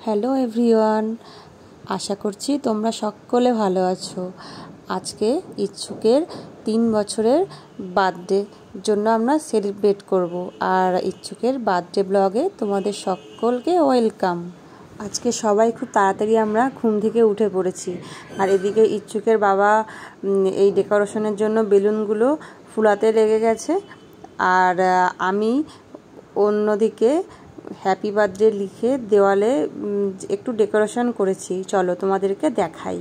Hello everyone, আশা করছি তোমরা সকলে ভালো আছো। আজকে ইচ্ছুকের 3 বছরের বার্থডে জন্য আমরা সেলিব্রেট করব। আর ইচ্ছুকের বার্থডে ব্লগে তোমাদের সকলকে ওয়েলকাম। আজকে সবাই খুব তাড়াতাড়ি আমরা ঘুম থেকে উঠে পড়েছি। আর এদিকে ইচ্ছুকের বাবা এই ডেকোরেশনের জন্য বেলুনগুলো ফুলাতে লেগে গেছে। আর আমি অন্যদিকে হ্যাপি বার্থডে লিখে দেওয়ালে একটু ডেকোরেশন করেছি। চলো তোমাদেরকে দেখাই।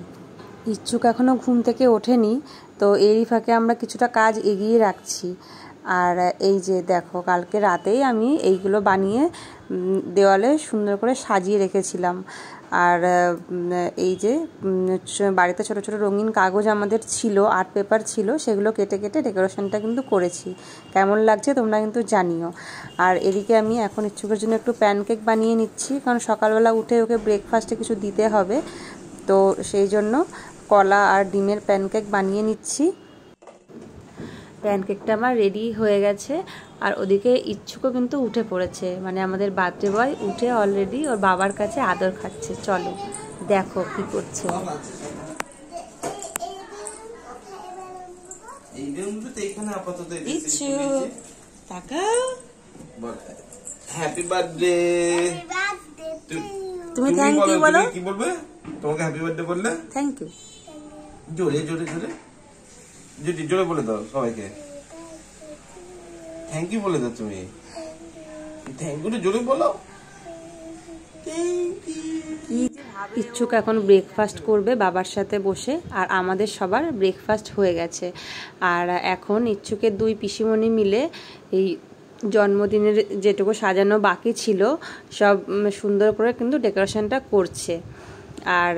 ইচ্ছুক এখনও ঘুম থেকে ওঠেনি, তো এরই ফাঁকে আমরা কিছুটা কাজ এগিয়ে রাখছি। আর এই যে দেখো, কালকে রাতেই আমি এইগুলো বানিয়ে দেওয়ালে সুন্দর করে সাজিয়ে রেখেছিলাম। আর এই যে বাড়িতে ছোট ছোট রঙিন কাগজ আমাদের ছিল, আর্ট পেপার ছিল, সেগুলো কেটে কেটে ডেকোরেশনটা কিন্তু করেছি। কেমন লাগছে তোমরা কিন্তু জানিও। আর এদিকে আমি এখন ইচ্ছুকের জন্য একটু প্যানকেক বানিয়ে নিচ্ছি, কারণ সকালবেলা উঠে ওকে ব্রেকফাস্টে কিছু দিতে হবে। তো সেই জন্য কলা আর ডিমের প্যানকেক বানিয়ে নিচ্ছি। প্যানকেকটা আমার রেডি হয়ে গেছে। আর ওদিকে ইচ্ছুকও কিন্তু উঠে পড়েছে, মানে আমাদের বার্থডে বয় উঠে অলরেডি ওর বাবার কাছে আদর খাচ্ছে। চলো দেখো কি করছে। Happy birthday. তুমি থ্যাংক ইউ বলো। কি বলবে? তোমাকে হ্যাপি বার্থডে বললে থ্যাংক ইউ। জোরে জোরে জোরে জোরে জোরে বলে দাও সবাইকে। থ্যাংক ইউ বলে দাও। তুমি থ্যাংক ইউ জোরে বলো। ইচ্ছুক এখন ব্রেকফাস্ট করবে বাবার সাথে বসে। আর আমাদের সবার ব্রেকফাস্ট হয়ে গেছে। আর এখন ইচ্ছুকের 2 পিসিমণি মিলে এই জন্মদিনের যেটুকু সাজানো বাকি ছিল সব সুন্দর করে কিন্তু ডেকোরেশনটা করছে। আর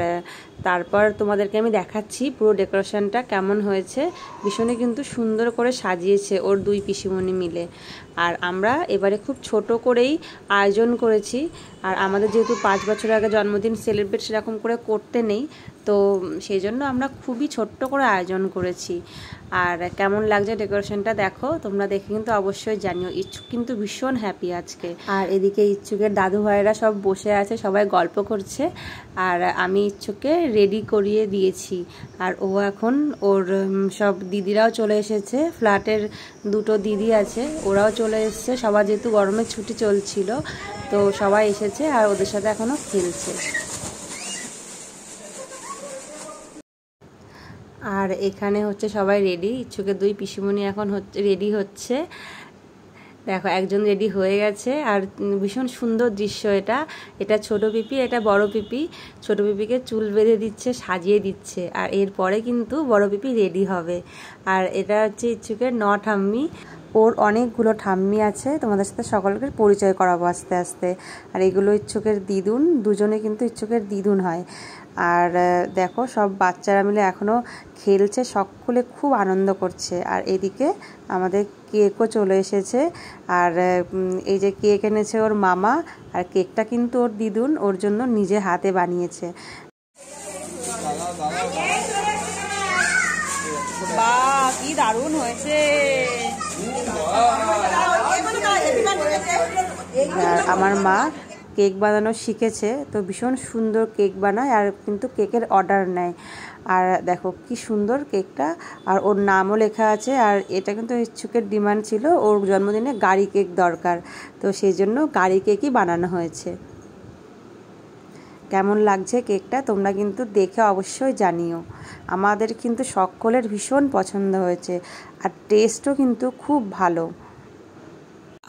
তারপর তোমাদেরকে আমি দেখাচ্ছি পুরো ডেকোরেশনটা কেমন হয়েছে। ভীষণই কিন্তু সুন্দর করে সাজিয়েছে ওর 2 পিসিমণি মিলে। আর আমরা এবারে খুব ছোট করেই আয়োজন করেছি। আর আমাদের যেহেতু 5 বছর আগে জন্মদিন সেলিব্রেট সেরকম করে করতে নেই, তো সেই জন্য আমরা খুবই ছোট্ট করে আয়োজন করেছি। আর কেমন লাগছে ডেকোরেশনটা দেখো, তোমরা দেখে কিন্তু অবশ্যই জানিও। ইচ্ছুক কিন্তু ভীষণ হ্যাপি আজকে। আর এদিকে ইচ্ছুকের দাদু ভাইয়েরা সব বসে আছে, সবাই গল্প করছে। আর আমি ইচ্ছুককে রেডি করিয়ে দিয়েছি। আর ও এখন ওর সব দিদিরাও চলে এসেছে। ফ্ল্যাটের 2টো দিদি আছে, ওরাও চলে এসেছে। সবার যেহেতু গরমের ছুটি চলছিল, তো সবাই এসেছে আর ওদের সাথে এখনও খেলছে। আর এখানে হচ্ছে সবাই রেডি। ইচ্ছুকের 2 পিসিমণি এখন রেডি হচ্ছে। দেখো একজন রেডি হয়ে গেছে। আর ভীষণ সুন্দর দৃশ্য এটা। এটা ছোট পিপি, এটা বড় পিপি। ছোট পিপিকে চুল বেঁধে দিচ্ছে, সাজিয়ে দিচ্ছে। আর এরপরে কিন্তু বড় পিপি রেডি হবে। আর এটা হচ্ছে ইচ্ছুকের ঠাম্মি। ওর অনেকগুলো ঠাম্মি আছে, তোমাদের সাথে সকলকে পরিচয় করাবো আস্তে আস্তে। আর এগুলো ইচ্ছুকের দিদুন, দুজনে কিন্তু ইচ্ছুকের দিদুন হয়। আর দেখো সব বাচ্চারা মিলে এখনও খেলছে, সকলে খুব আনন্দ করছে। আর এদিকে আমাদের কেকও চলে এসেছে। আর এই যে কেক এনেছে ওর মামা। আর কেকটা কিন্তু ওর দিদুন ওর জন্য নিজে হাতে বানিয়েছে। বাহ, কি দারুণ হয়েছে। আমার মা কেক বানানো শিখেছে, তো ভীষণ সুন্দর কেক বানায়। আর কিন্তু কেকের অর্ডার নেয়। আর দেখো কি সুন্দর কেকটা। আর ওর নামও লেখা আছে। আর এটা কিন্তু ইচ্ছুকের ডিমান্ড ছিল, ওর জন্মদিনে গাড়ি কেক দরকার, তো সেই জন্য গাড়ি কেকই বানানো হয়েছে। কেমন লাগছে কেকটা তোমরা কিন্তু দেখে অবশ্যই জানিও। আমাদের কিন্তু সকলের ভীষণ পছন্দ হয়েছে। আর টেস্টও কিন্তু খুব ভালো।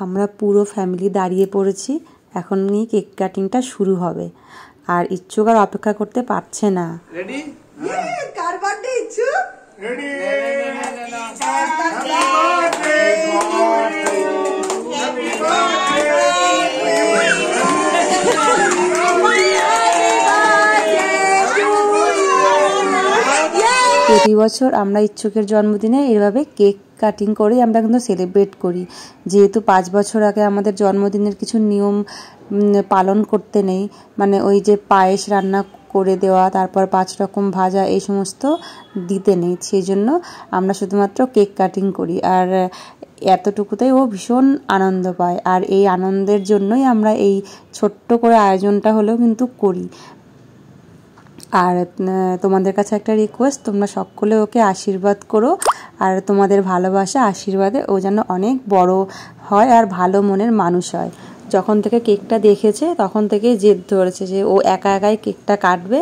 আমরা পুরো ফ্যামিলি দাঁড়িয়ে পড়েছি, এখনই কেক কাটিংটা শুরু হবে। আর ইচ্ছুক আর অপেক্ষা করতে পারছে না। রেডি? কার বার্থডে ইচ্ছুক? রেডি? প্রতি বছর আমরা ইচ্ছুকের জন্মদিনে এভাবে কেক কাটিং করেই আমরা কিন্তু সেলিব্রেট করি। যেহেতু 5 বছর আগে আমাদের জন্মদিনের কিছু নিয়ম পালন করতে নেই, মানে ওই যে পায়েস রান্না করে দেওয়া, তারপর 5 রকম ভাজা এই সমস্ত দিতে নেই। সেই জন্য আমরা শুধুমাত্র কেক কাটিং করি, আর এতটুকুতেই ও ভীষণ আনন্দ পায়। আর এই আনন্দের জন্যই আমরা এই ছোট্ট করে আয়োজনটা হলেও কিন্তু করি। আর তোমাদের কাছে একটা রিকোয়েস্ট, তোমরা সকলে ওকে আশীর্বাদ করো, আর তোমাদের ভালোবাসা আশীর্বাদে ও যেন অনেক বড় হয় আর ভালো মনের মানুষ হয়। যখন থেকে কেকটা দেখেছে তখন থেকে জেদ ধরেছে যে ও একা একাই কেকটা কাটবে।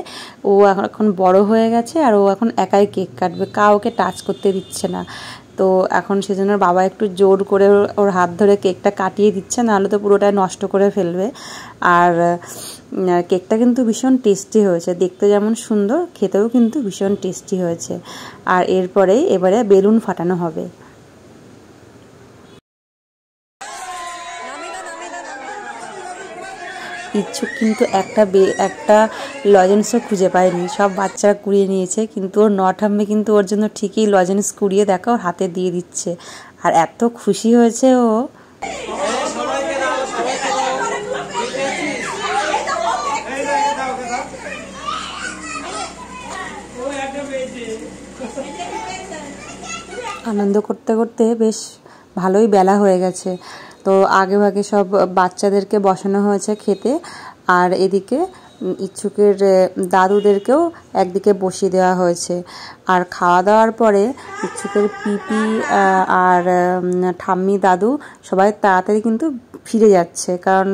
ও এখন বড় হয়ে গেছে আর ও এখন একাই কেক কাটবে, কাউকে টাচ করতে দিচ্ছে না। তো এখন সেজন্য বাবা একটু জোর করে ওর হাত ধরে কেকটা কাটিয়ে দিচ্ছে, নাহলে তো পুরোটাই নষ্ট করে ফেলবে। আর কেকটা কিন্তু ভীষণ টেস্টি হয়েছে, দেখতে যেমন সুন্দর, খেতেও কিন্তু ভীষণ টেস্টি হয়েছে। আর এবারে বেলুন ফাটানো হবে। ইচ্ছুক কিন্তু একটা লজেন্সও খুঁজে পায়নি, সব বাচ্চারা কুড়িয়ে নিয়েছে, কিন্তু ওর ঠাম্মি কিন্তু ওর জন্য ঠিকই লজেন্স কুড়িয়ে দেখা ওর হাতে দিয়ে দিচ্ছে। আর এত খুশি হয়েছে ও। আনন্দ করতে করতে বেশ ভালোই বেলা হয়ে গেছে। তো আগে ভাগে সব বাচ্চাদেরকে বসানো হয়েছে খেতে, আর এদিকে ইচ্ছুকের দাদুদেরকেও একদিকে বসিয়ে দেওয়া হয়েছে। আর খাওয়া দাওয়ার পরে ইচ্ছুকের পিপি আর ঠাম্মি দাদু সবাই তাড়াতাড়ি কিন্তু ফিরে যাচ্ছে, কারণ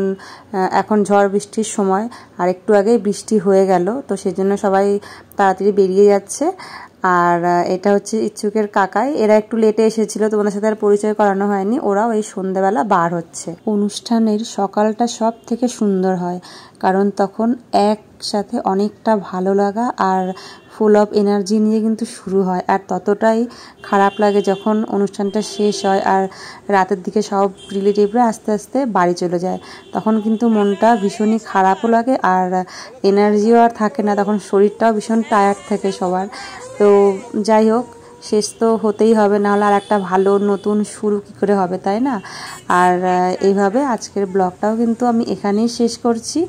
এখন ঝড় বৃষ্টির সময়, আর একটু আগেই বৃষ্টি হয়ে গেল, তো সেই জন্য সবাই তাড়াতাড়ি বেরিয়ে যাচ্ছে। আর এটা হচ্ছে ইচ্ছুকের কাকাই, এরা একটু লেটে এসেছিল, তোমাদের সাথে আর পরিচয় করানো হয়নি। ওরাও এই সন্ধ্যাবেলা বার হচ্ছে। অনুষ্ঠানের সকালটা সব থেকে সুন্দর হয়, কারণ তখন একসাথে অনেকটা ভালো লাগা আর ফুল অফ এনার্জি নিয়ে কিন্তু শুরু হয়। আর ততটাই খারাপ লাগে যখন অনুষ্ঠানটা শেষ হয় আর রাতের দিকে সব রিলেটিভরা আস্তে আস্তে বাড়ি চলে যায়, তখন কিন্তু মনটা ভীষণই খারাপও লাগে আর এনার্জিও আর থাকে না, তখন শরীরটাও ভীষণ টায়ার্ড থাকে সবার। তো যাই হোক, শেষ তো হতেই হবে, নাহলে আর একটা ভালো নতুন শুরু কী করে হবে, তাই না? আর এইভাবে আজকের ব্লগটাও কিন্তু আমি এখানেই শেষ করছি।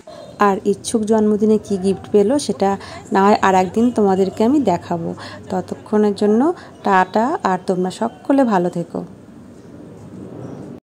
আর ইচ্ছুক জন্মদিনে কি গিফট পেলো সেটা না হয় আর একদিন তোমাদেরকে আমি দেখাবো। ততক্ষণের জন্য টাটা, আর তোমরা সকলে ভালো থেকো।